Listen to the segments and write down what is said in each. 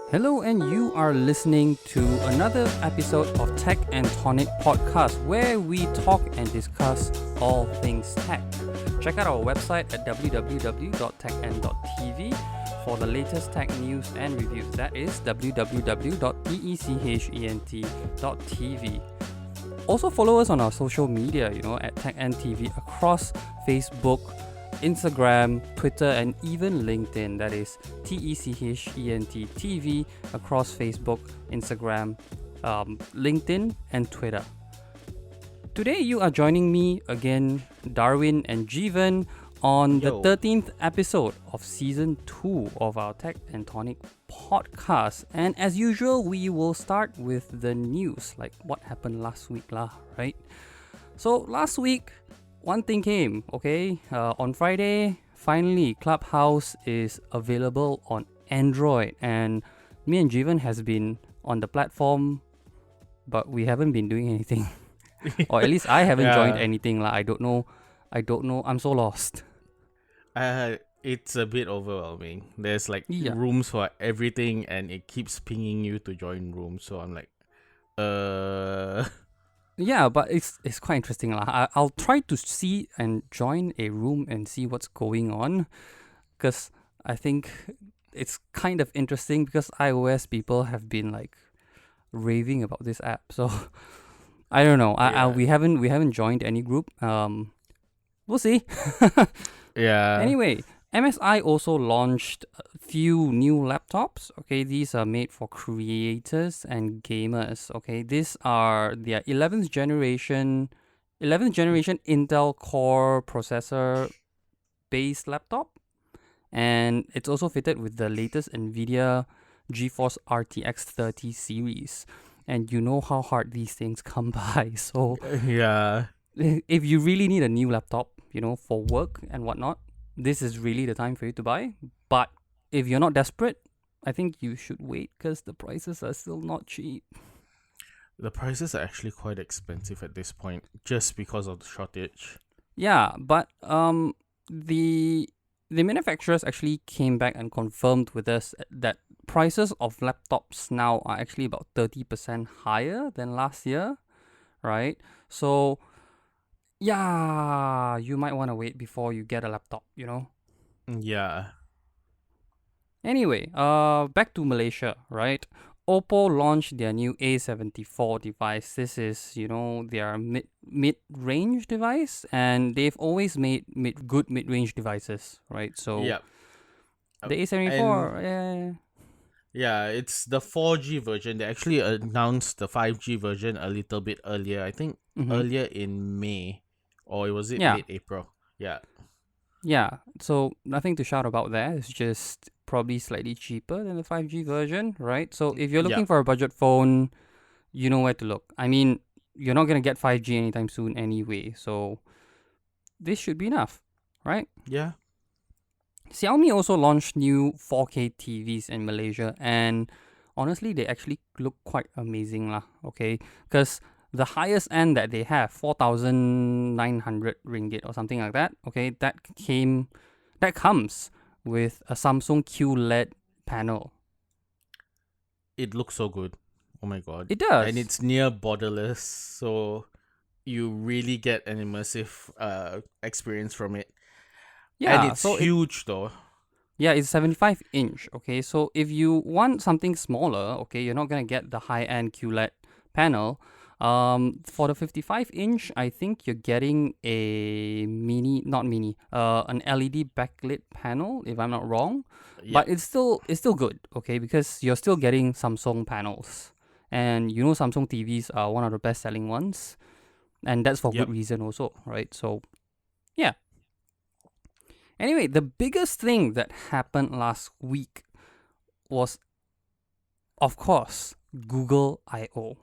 Hello, and you are listening to another episode of Tech and Tonic podcast, where we talk and discuss all things tech. Check out our website at www.techn.tv for the latest tech news and reviews. That is www.techent.tv. Also follow us on our social media, at TechNTV across Facebook, Instagram, Twitter, and even LinkedIn. That is TECHENT TV across Facebook, Instagram, LinkedIn, and Twitter. Today you are joining me again, Darwin and Jeevan, on the 13th episode of Season 2 of our Tech and Tonic podcast. And as usual, we will start with the news, like what happened last week right? So last week, one thing came, okay? On Friday, finally, Clubhouse is available on Android, and me and Jeevan has been on the platform, but we haven't been doing anything, or at least I haven't joined anything. I don't know. I'm so lost. It's a bit overwhelming. There's rooms for everything, and it keeps pinging you to join rooms. So I'm like, Yeah, but it's quite interesting. I'll try to see and join a room and see what's going on, because I think it's kind of interesting because iOS people have been raving about this app. So I don't know. We haven't joined any group. We'll see. Yeah. Anyway, MSI also launched a few new laptops. Okay, these are made for creators and gamers. Okay, these are their 11th generation Intel Core processor based laptop, and it's also fitted with the latest NVIDIA GeForce RTX 30 series. And you know how hard these things come by. So yeah, if you really need a new laptop, for work and whatnot, this is really the time for you to buy. But if you're not desperate, I think you should wait because the prices are still not cheap. the prices are actually quite expensive at this point just because of the shortage. Yeah, but the manufacturers actually came back and confirmed with us that prices of laptops now are actually about 30% higher than last year, right? So yeah, you might want to wait before you get a laptop, Yeah. Anyway, back to Malaysia, right? Oppo launched their new A74 device. This is, their mid-range device, and they've always made good mid-range devices, right? So Yep. the A74, Yeah, it's the 4G version. They actually announced the 5G version a little bit earlier. I think earlier in May, or was it late April? Yeah. Yeah, so nothing to shout about there. It's just probably slightly cheaper than the 5G version, right? So if you're looking for a budget phone, you know where to look. I mean, you're not going to get 5G anytime soon anyway, so this should be enough, right? Yeah. Xiaomi also launched new 4K TVs in Malaysia, and honestly, they actually look quite amazing, okay? Because the highest end that they have, 4,900 ringgit or something like that, okay, that comes with a Samsung QLED panel. It looks so good. Oh my god. It does. And it's near borderless, so you really get an immersive experience from it. Yeah, and it's huge though. Yeah, it's 75 inch, okay? So if you want something smaller, okay, you're not going to get the high-end QLED panel. For the 55 inch, I think you're getting an LED backlit panel, if I'm not wrong. Yep. But it's still good, okay, because you're still getting Samsung panels. And Samsung TVs are one of the best selling ones. And that's for good reason also, right? So, yeah. Anyway, the biggest thing that happened last week was, of course, Google I/O.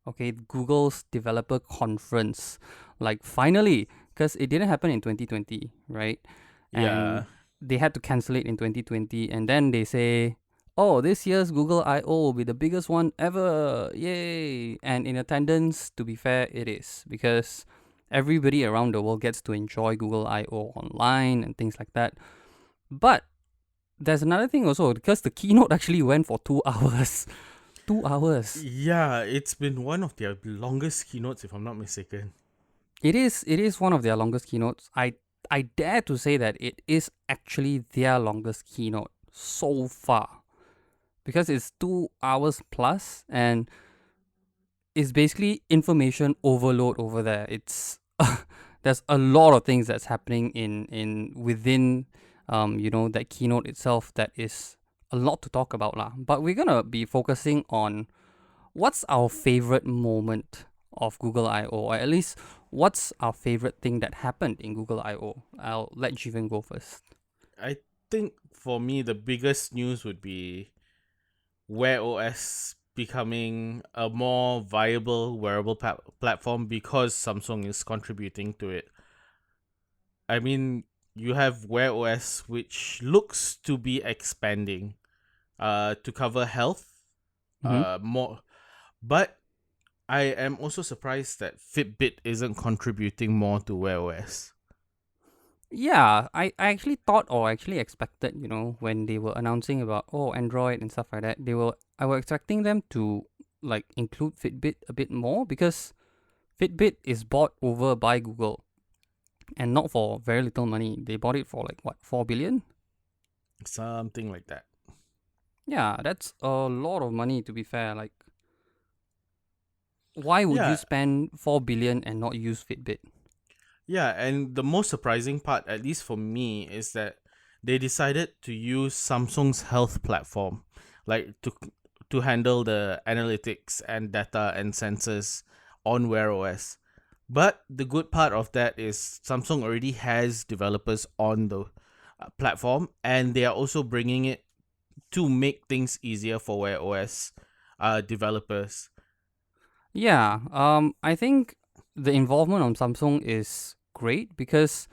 Okay, Google's developer conference. Finally, because it didn't happen in 2020, right? And they had to cancel it in 2020, and then they say, oh, this year's Google I/O will be the biggest one ever, yay! And in attendance, to be fair, it is, because everybody around the world gets to enjoy Google I/O online and things like that. But there's another thing also, because the keynote actually went for 2 hours. 2 hours. Yeah, it's been one of their longest keynotes, if I'm not mistaken. It is one of their longest keynotes. I dare to say that it is actually their longest keynote so far, because it's 2 hours plus, and it's basically information overload over there. It's there's a lot of things that's happening in within that keynote itself, that is a lot to talk about lah. But we're gonna be focusing on what's our favorite moment of Google I/O, or at least what's our favorite thing that happened in Google I/O. I'll let Jivan go first. I think for me, the biggest news would be Wear OS becoming a more viable wearable platform because Samsung is contributing to it. I mean, you have Wear OS, which looks to be expanding to cover health more. But I am also surprised that Fitbit isn't contributing more to Wear OS. Yeah, I actually thought, or actually expected, when they were announcing about Android and stuff like that, I was expecting them to like include Fitbit a bit more, because Fitbit is bought over by Google, and not for very little money. They bought it for like what, 4 billion? Something like that. Yeah, that's a lot of money, to be fair. Like, why would you spend 4 billion and not use Fitbit? Yeah, and the most surprising part, at least for me, is that they decided to use Samsung's health platform, like to handle the analytics and data and sensors on Wear OS. But the good part of that is Samsung already has developers on the platform, and they are also bringing it to make things easier for Wear OS developers. Yeah, I think the involvement on Samsung is great, because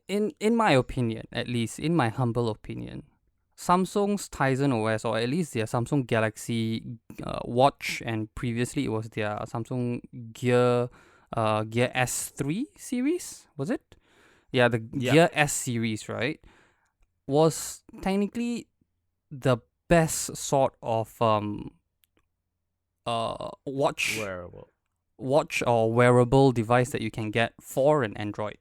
in my opinion, at least in my humble opinion, Samsung's Tizen OS, or at least their Samsung Galaxy Watch, and previously it was their Samsung Gear S3 series, was it? Yeah, the Gear S series, right? Was technically the best sort of watch or wearable device that you can get for an Android,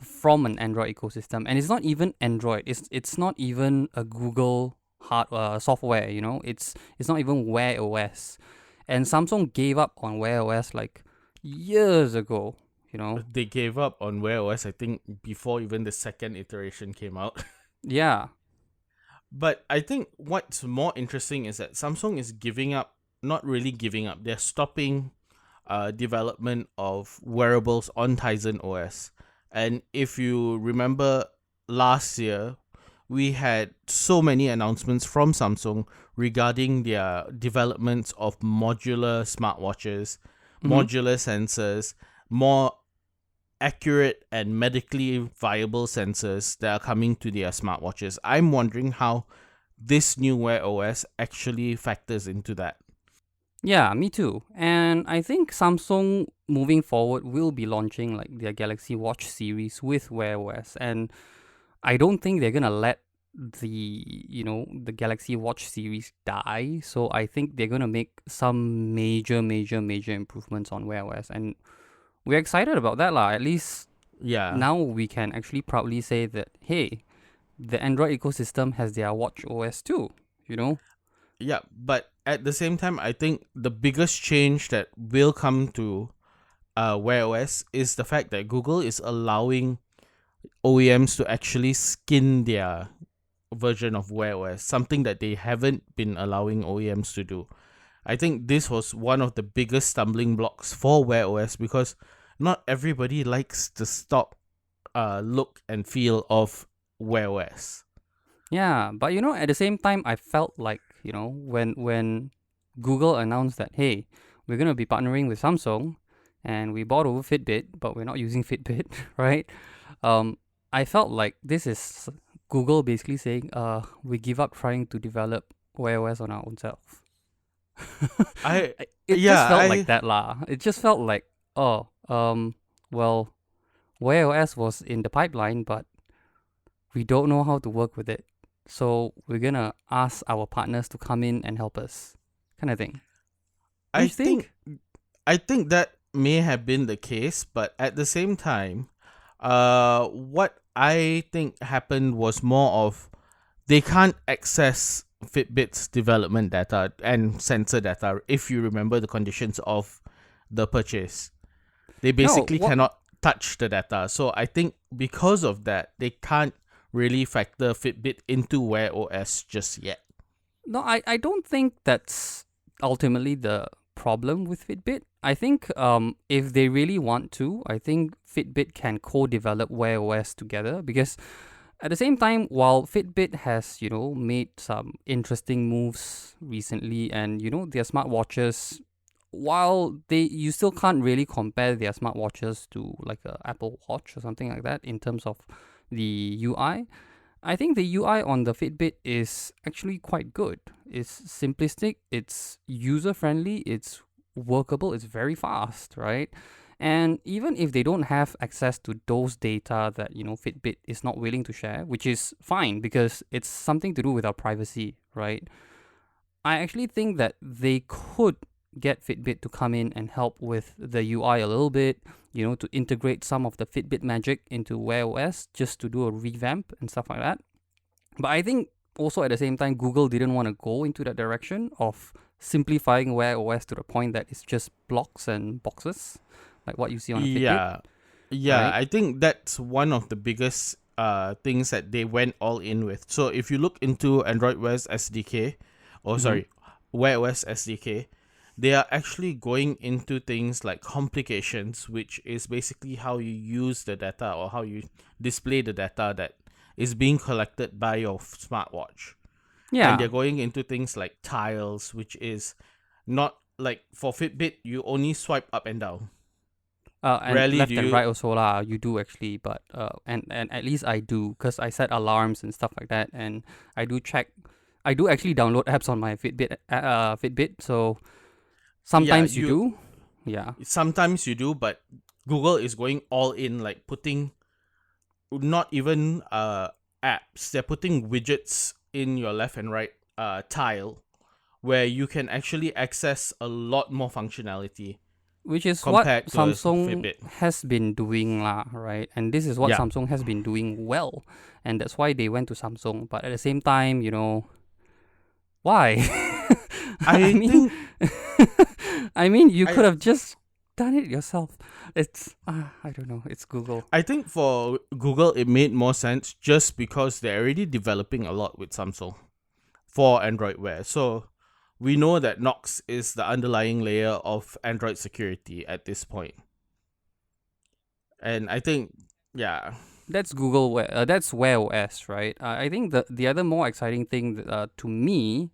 from an Android ecosystem. And it's not even Android, it's not even a Google software, it's not even Wear OS. And Samsung gave up on Wear OS like years ago. They gave up on Wear OS, I think, before even the second iteration came out. Yeah. But I think what's more interesting is that Samsung is not really giving up. They're stopping development of wearables on Tizen OS. And if you remember last year, we had so many announcements from Samsung regarding their developments of modular smartwatches, modular sensors, more accurate and medically viable sensors that are coming to their smartwatches. I'm wondering how this new Wear OS actually factors into that. Yeah, me too. And I think Samsung moving forward will be launching like their Galaxy Watch series with Wear OS, and I don't think they're gonna let the Galaxy Watch series die. So I think they're gonna make some major improvements on Wear OS, and we're excited about that lah. At least now we can actually proudly say that, hey, the Android ecosystem has their Watch OS too. Yeah, but at the same time, I think the biggest change that will come to Wear OS is the fact that Google is allowing OEMs to actually skin their version of Wear OS, something that they haven't been allowing OEMs to do. I think this was one of the biggest stumbling blocks for Wear OS, because not everybody likes the stock look and feel of Wear OS. Yeah, but at the same time, I felt like, when Google announced that, hey, we're going to be partnering with Samsung, and we bought over Fitbit, but we're not using Fitbit, right? I felt like this is Google basically saying, we give up trying to develop Wear OS on our own self. I It just yeah, felt like that lah. It just felt like, oh, well, Wear OS was in the pipeline, but we don't know how to work with it. So we're gonna ask our partners to come in and help us, kind of thing. Don't I you think? I think that may have been the case, but at the same time, what I think happened was more of they can't access Fitbit's development data and sensor data if you remember the conditions of the purchase. They No, basically cannot touch the data. So I think because of that, they can't really factor Fitbit into Wear OS just yet. No, I don't think that's ultimately the problem with Fitbit. I think if they really want to, I think Fitbit can co-develop Wear OS together, because at the same time, while Fitbit has, made some interesting moves recently, and their smartwatches, while you still can't really compare their smartwatches to like a Apple Watch or something like that in terms of the UI. I think the UI on the Fitbit is actually quite good. It's simplistic, it's user friendly, it's workable, it's very fast, right? And even if they don't have access to those data that, Fitbit is not willing to share, which is fine because it's something to do with our privacy, right? I actually think that they could get Fitbit to come in and help with the UI a little bit, to integrate some of the Fitbit magic into Wear OS, just to do a revamp and stuff like that. But I think also at the same time, Google didn't want to go into that direction of simplifying Wear OS to the point that it's just blocks and boxes, like what you see on a Fitbit. Yeah, right? I think that's one of the biggest things that they went all in with. So if you look into Android Wear's SDK, or sorry, Wear OS SDK, they are actually going into things like complications, which is basically how you use the data or how you display the data that is being collected by your smartwatch. And they're Yeah. going into things like tiles, which is not like for Fitbit, you only swipe up and down. And Rarely do left and you. right also lah, you do actually, but and at least I do, because I set alarms and stuff like that, and I do actually download apps on my Fitbit, so Yeah, sometimes you do. Yeah. sometimes you do, but Google is going all in, like putting not even apps, they're putting widgets in your left and right tile where you can actually access a lot more functionality Which is what compared to a Samsung Fitbit. has been doing lah, right? And this is what Yeah. Samsung has been doing well, and that's why they went to Samsung. But at the same time, why? I I mean, think I mean, you I could have just done it yourself. It's I don't know. It's Google. I think for Google it made more sense just because they're already developing a lot with Samsung for Android Wear. So we know that Knox is the underlying layer of Android security at this point. And I think, yeah, That's Google. That's Wear OS, right? I think the other more exciting thing to me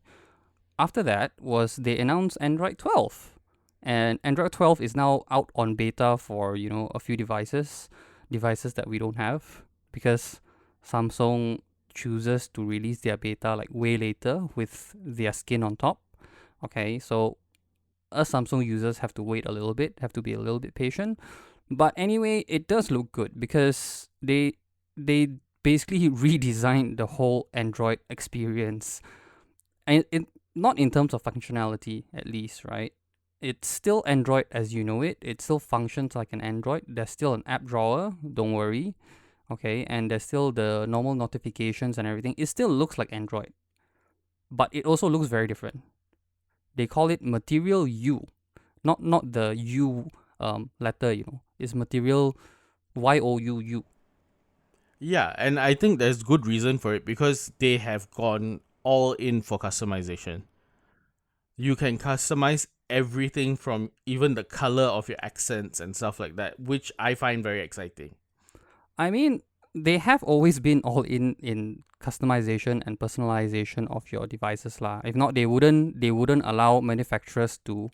after that was they announced Android 12. And Android 12 is now out on beta for, a few devices that we don't have, because Samsung chooses to release their beta like way later with their skin on top. Okay, so us Samsung users have to wait a little bit, have to be a little bit patient. But anyway, it does look good because they basically redesigned the whole Android experience, and not in terms of functionality at least, right? It's still Android as you know it. It still functions like an Android. There's still an app drawer, don't worry. Okay, and there's still the normal notifications and everything. It still looks like Android, but it also looks very different. They call it Material U, not the U letter. It's Material YOUU. yeah, and I think there's good reason for it because they have gone all in for customization. You can customize everything from even the color of your accents and stuff like that, which I find very exciting. I mean, they have always been all in customization and personalization of your devices lah. If not, they wouldn't allow manufacturers to,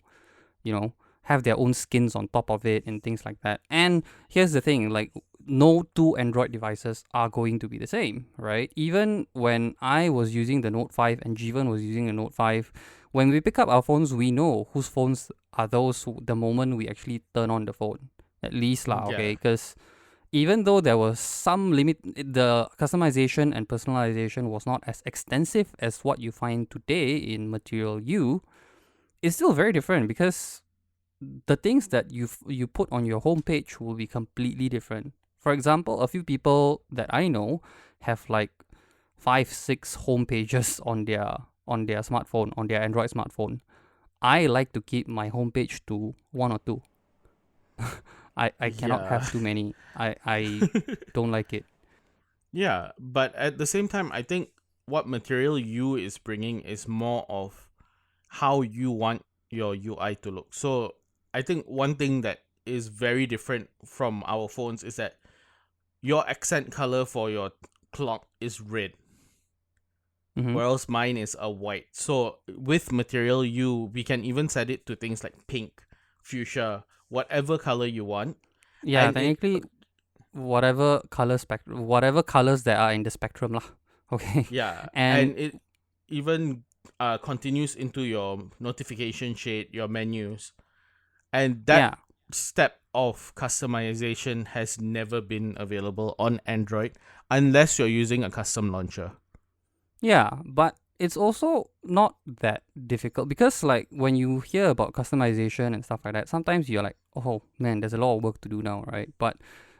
have their own skins on top of it and things like that. And here's the thing, like no two Android devices are going to be the same, right? Even when I was using the Note 5 and Jeevan was using the Note 5, when we pick up our phones, we know whose phones are those the moment we actually turn on the phone. At least lah, Yeah. okay? Because even though there was some limit, the customization and personalization was not as extensive as what you find today in Material U, it's still very different because the things that you put on your homepage will be completely different. For example, a few people that I know have like 5, 6 home pages on their smartphone, on their Android smartphone. I like to keep my homepage to 1 or 2. I cannot Yeah. have too many. I don't like it. Yeah, but at the same time, I think what Material U is bringing is more of how you want your UI to look. So I think one thing that is very different from our phones is that your accent color for your clock is red, Mm-hmm. whereas mine is a white. So with Material U, we can even set it to things like pink, fuchsia, whatever color you want, Yeah, and it technically, whatever colors there are in the spectrum lah. Okay, yeah, and and it even continues into your notification shade, your menus, and that yeah, step of customization has never been available on Android unless you're using a custom launcher. yeah, but it's also not that difficult because like when you hear about customization and stuff like that, sometimes you're like, oh man, there's a lot of work to do now, right? But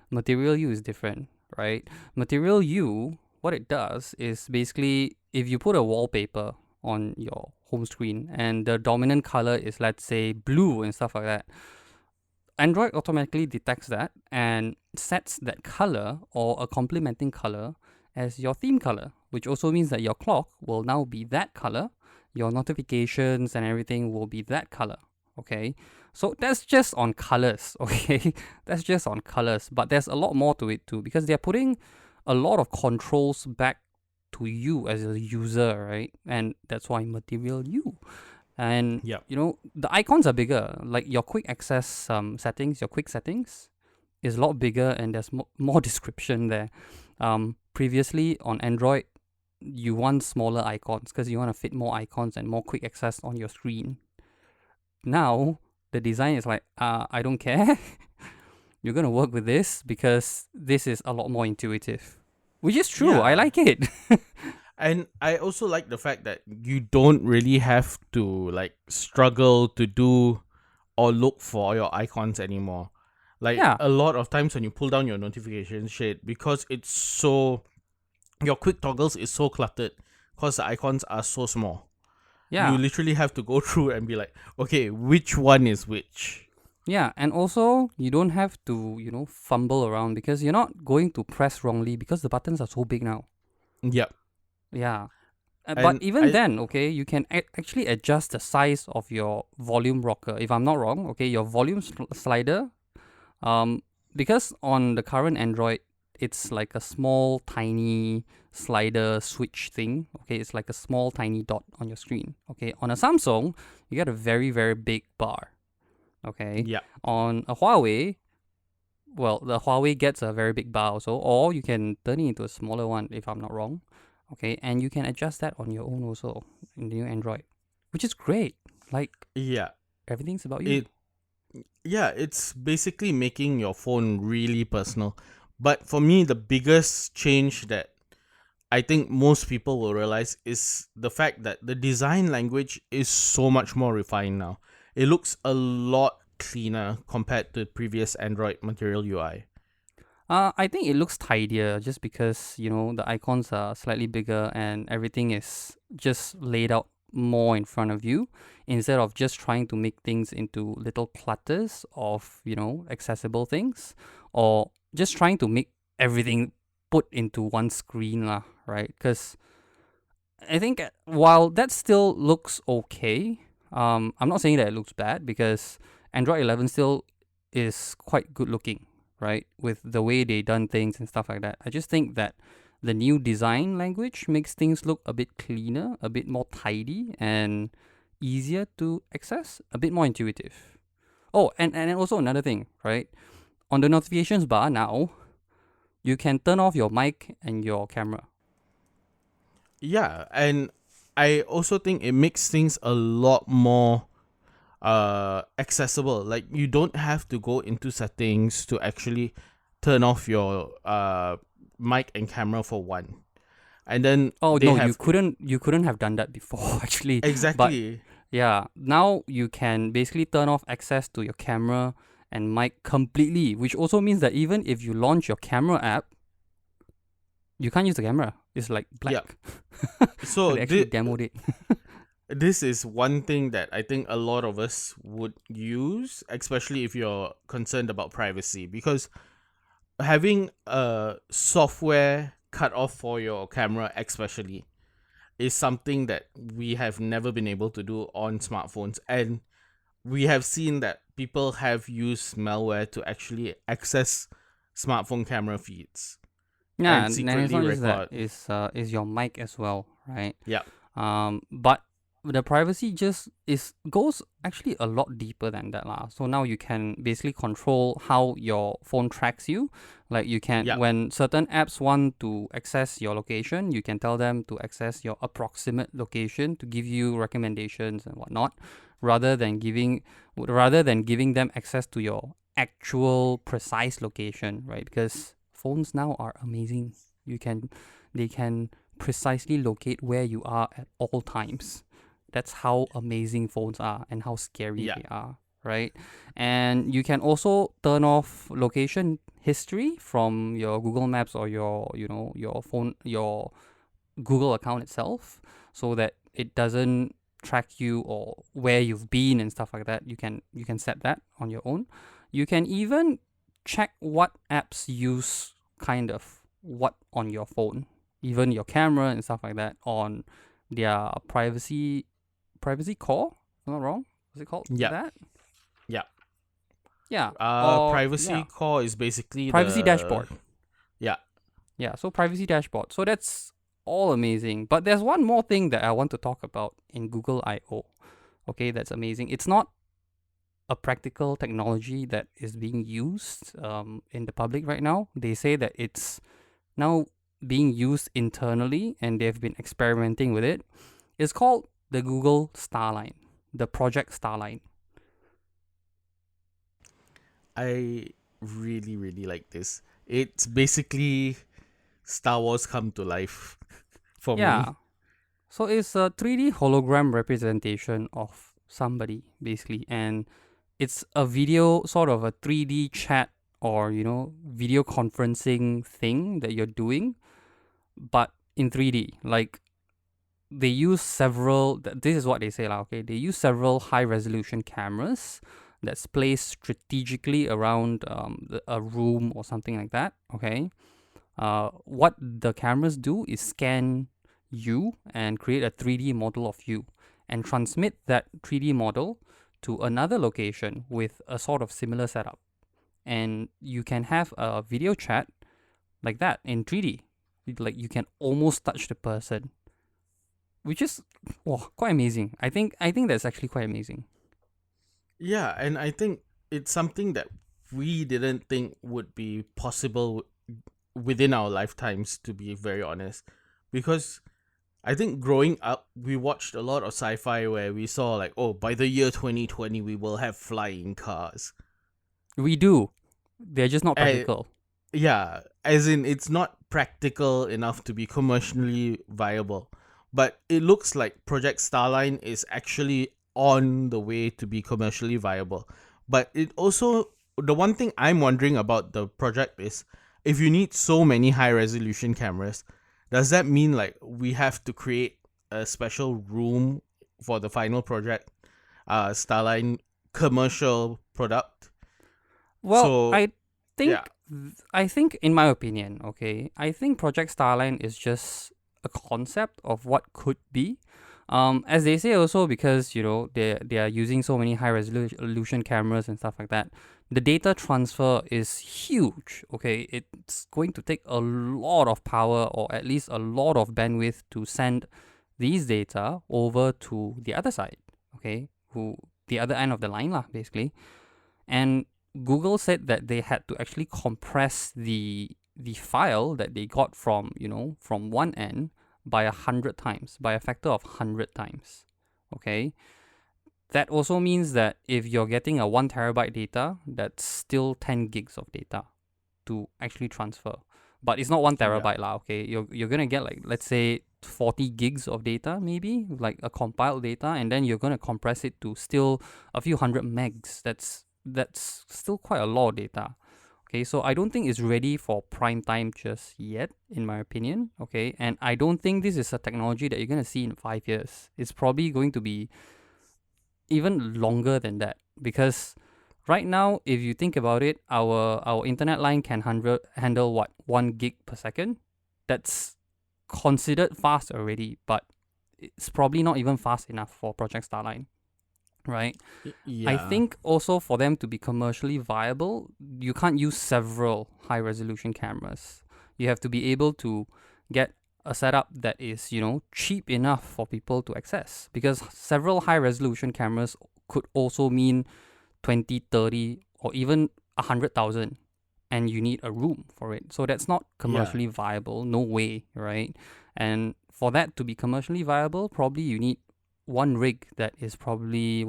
Material U is different, right? Material U, what it does is basically if you put a wallpaper on your home screen and the dominant color is, let's say, blue and stuff like that, Android automatically detects that and sets that color or a complementing color as your theme color, which also means that your clock will now be that color, your notifications and everything will be that color. Okay, so that's just on colors. Okay, that's just on colors, but there's a lot more to it too because they're putting a lot of controls back to you as a user, right? And that's why Material U. And Yep. the icons are bigger. Like your quick access settings, your quick settings is a lot bigger, and there's more description there. Previously on Android, you want smaller icons because you want to fit more icons and more quick access on your screen. Now the design is like, I don't care. You're gonna work with this because this is a lot more intuitive, which is true. I Yeah. like it. And I also like the fact that you don't really have to like struggle to do or look for your icons anymore. Like Yeah, a lot of times when you pull down your notification shade, because it's so your quick toggles is so cluttered because the icons are so small. You yeah. literally have to go through and be like, okay, which one is which? Yeah, and also you don't have to, fumble around because you're not going to press wrongly because the buttons are so big now. Yep. Yeah. But And even I then, okay, you can actually adjust the size of your volume rocker. If I'm not wrong, okay, your volume slider, um, because on the current Android, it's like a small, tiny slider switch thing. Okay, it's like a small, tiny dot on your screen. Okay, on a Samsung, you get a very, very big bar. Okay, yep. on a Huawei, well, the Huawei gets a very big bar also, or you can turn it into a smaller one if I'm not wrong. Okay, and you can adjust that on your own also in the new Android, which is great. Like Yeah. everything's about you. It yeah, it's basically making your phone really personal. But for me, the biggest change that I think most people will realize is the fact that the design language is so much more refined now. It looks a lot cleaner compared to previous Android Material UI. I think it looks tidier just because the icons are slightly bigger and everything is just laid out more in front of you instead of just trying to make things into little clutters of accessible things or just trying to make everything put into one screen lah, right? Because I think while that still looks okay, I'm not saying that it looks bad because Android 11 still is quite good looking, right? With the way they done things and stuff like that. I just think that the new design language makes things look a bit cleaner, a bit more tidy, and easier to access, a bit more intuitive. Oh, and also another thing, right? On the notifications bar now, you can turn off your mic and your camera. Yeah, and I also think it makes things a lot more accessible. Like, you don't have to go into settings to actually turn off your mic and camera for one. And then Oh they no, have you couldn't have done that before actually. But exactly. yeah, now you can basically turn off access to your camera and mic completely, which also means that even if you launch your camera app, you can't use the camera. It's like Yeah. black. So They actually demoed it. this is one thing that I think a lot of us would use, especially if you're concerned about privacy, because having a software cut off for your camera especially is something that we have never been able to do on smartphones, and we have seen that people have used malware to actually access smartphone camera feeds Yeah, and and it's secretly not just that. record. Is your mic as well, right? Yeah. But the privacy just is goes actually a lot deeper than that lah. So now you can basically control how your phone tracks you. Like you can, Yeah. when certain apps want to access your location, you can tell them to access your approximate location to give you recommendations and whatnot, rather than giving them access to your actual precise location, right? Because phones now are amazing. They can precisely locate where you are at all times. That's how amazing phones are and how scary Yeah. they are, right? And you can also turn off location history from your Google Maps or your phone, your Google account itself, so that it doesn't track you or where you've been and stuff like that. You can set that on your own. You can even check what apps use kind of what on your phone, even your camera and stuff like that, on their privacy core. If I'm not wrong. Is it called Yeah. that? Yeah. Yeah. Or Privacy yeah, core is basically privacy dashboard. yeah. Yeah, so privacy dashboard. So that's all amazing. But there's one more thing that I want to talk about in Google I/O. Okay, that's amazing. It's not a practical technology that is being used in the public right now. They say that it's now being used internally and they've been experimenting with it. It's called the Google Starline, the Project Starline. I really, really like this. It's basically Star Wars come to life for me. Yeah. So it's a 3D hologram representation of somebody, basically. And it's a video, sort of a 3D chat or, video conferencing thing that you're doing, but in 3D. Like, they use this is what they say, okay? They use several high resolution cameras that's placed strategically around a room or something like that, okay? What the cameras do is scan you and create a 3D model of you and transmit that 3D model to another location with a sort of similar setup. And you can have a video chat like that in 3D. Like, you can almost touch the person, which is quite amazing. I think that's actually quite amazing. Yeah, and I think it's something that we didn't think would be possible within our lifetimes, to be very honest. Because I think growing up, we watched a lot of sci-fi where we saw like, oh, by the year 2020, we will have flying cars. We do. They're just not And practical. yeah, as in it's not practical enough to be commercially viable. But it looks like Project Starline is actually on the way to be commercially viable. But it also, the one thing I'm wondering about the project is, if you need so many high resolution cameras, does that mean like we have to create a special room for the final project, Starline commercial product? Well, So I think yeah, I think in my opinion, okay, I think Project Starline is just a concept of what could be. As they say also, because they are using so many high resolution cameras and stuff like that, the data transfer is huge. Okay, it's going to take a lot of power, or at least a lot of bandwidth, to send these data over to the other side. Okay, the other end of the line lah, basically. And Google said that they had to actually compress the the file that they got from, from one end by 100 times, by a factor of 100 times. Okay. That also means that if you're getting a 1 terabyte data, that's still 10 gigs of data to actually transfer. But it's not 1 terabyte lah, okay? You're gonna get like, let's say 40 gigs of data, maybe, like a compiled data, and then you're gonna compress it to still a few hundred megs. That's still quite a lot of data. Okay, so I don't think it's ready for prime time just yet, in my opinion. Okay, and I don't think this is a technology that you're gonna see in 5 years. It's probably going to be even longer than that, because right now, if you think about it, our internet line can handle what, 1 gig per second. That's considered fast already, but it's probably not even fast enough for Project Starline, right? Yeah. I think also for them to be commercially viable, you can't use several high resolution cameras. You have to be able to get a setup that is, cheap enough for people to access, because several high resolution cameras could also mean 20, 30, or even 100,000, and you need a room for it. So that's not commercially viable. No way, right? And for that to be commercially viable, probably you need one rig that is probably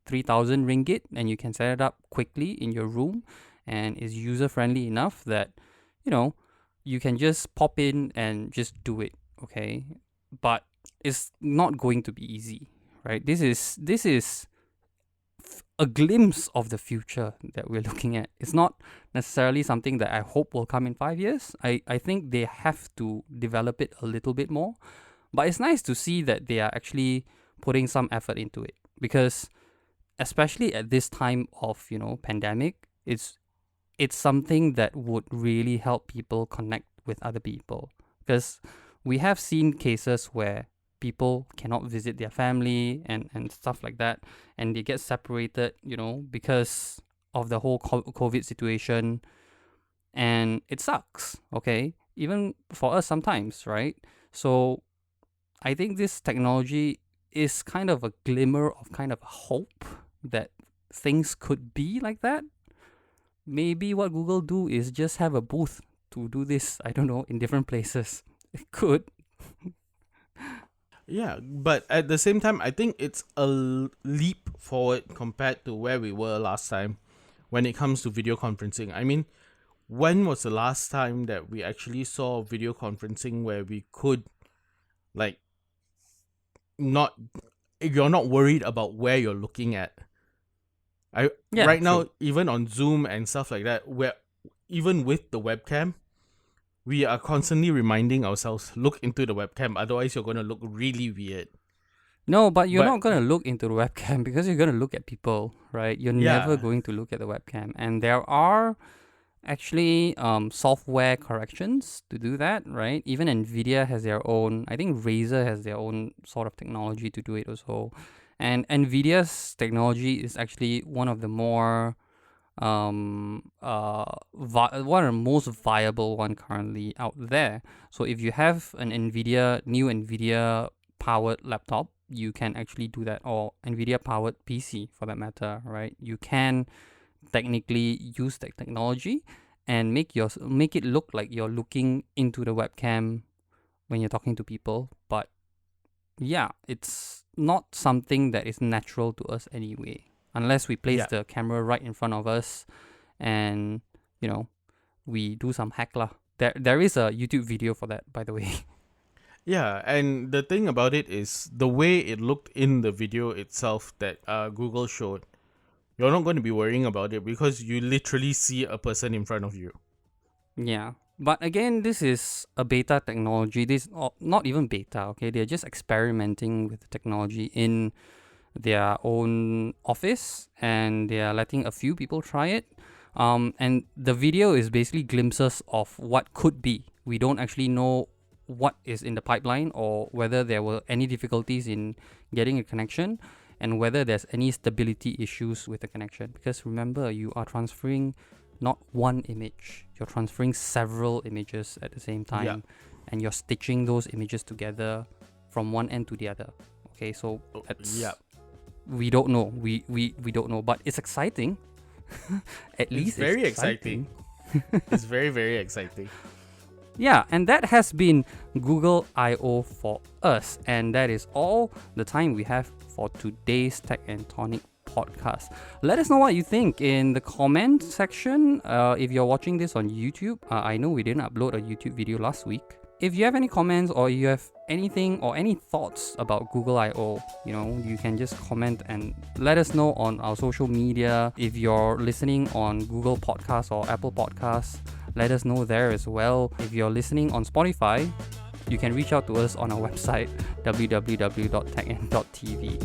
3,000 ringgit, and you can set it up quickly in your room and is user friendly enough that, you can just pop in and just do it, okay? But it's not going to be easy, right? This is a glimpse of the future that we're looking at. It's not necessarily something that I hope will come in 5 years. I think they have to develop it a little bit more. But it's nice to see that they are actually putting some effort into it, because especially at this time of, pandemic, it's something that would really help people connect with other people. Because we have seen cases where people cannot visit their family and stuff like that, and they get separated, because of the whole COVID situation, and it sucks, okay? Even for us sometimes, right? So I think this technology is kind of a glimmer of kind of hope that things could be like that. Maybe what Google do is just have a booth to do this, I don't know, in different places. It could. Yeah, but at the same time, I think it's a leap forward compared to where we were last time when it comes to video conferencing. I mean, when was the last time that we actually saw video conferencing where we could, like, you're not worried about where you're looking at? Right now, even on Zoom and stuff like that, where even with the webcam, we are constantly reminding ourselves, look into the webcam, otherwise you're going to look really weird. No, but you're not going to look into the webcam because you're going to look at people, right? You're never going to look at the webcam. And there are actually software corrections to do that, right? Even NVIDIA has their own, I think Razer has their own sort of technology to do it also. And NVIDIA's technology is actually one of the more one of the most viable one currently out there. So if you have an new NVIDIA powered laptop, you can actually do that, or NVIDIA powered PC for that matter, right? You can technically use that technology and make it look like you're looking into the webcam when you're talking to people. But yeah, it's not something that is natural to us anyway, unless we place the camera right in front of us and, we do some hack lah. There is a YouTube video for that, by the way. Yeah, and the thing about it is the way it looked in the video itself that Google showed, you're not going to be worrying about it because you literally see a person in front of you. Yeah. But again, this is a beta technology. This not even beta, okay? They're just experimenting with the technology in their own office, and they are letting a few people try it. And the video is basically glimpses of what could be. We don't actually know what is in the pipeline, or whether there were any difficulties in getting a connection, and whether there's any stability issues with the connection. Because remember, you are transferring not one image, you're transferring several images at the same time, and you're stitching those images together from one end to the other. Okay, so we don't know. We don't know, but it's exciting. At least it's very exciting. It's very, very exciting. Yeah, and that has been Google I/O for us, and that is all the time we have for today's Tech and Tonic podcast. Let us know what you think in the comment section. If you're watching this on YouTube, I know we didn't upload a YouTube video last week. If you have any comments or you have anything or any thoughts about Google I/O, you can just comment and let us know on our social media. If you're listening on Google Podcasts or Apple Podcasts, let us know there as well. If you're listening on Spotify, you can reach out to us on our website www.techn.tv.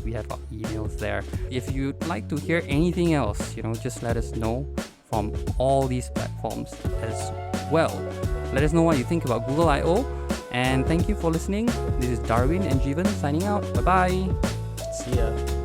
We have our emails there. If you'd like to hear anything else, just let us know from all these platforms as well. Let us know what you think about Google I/O, and thank you for listening. This is Darwin and Jeevan signing out. Bye bye. See ya.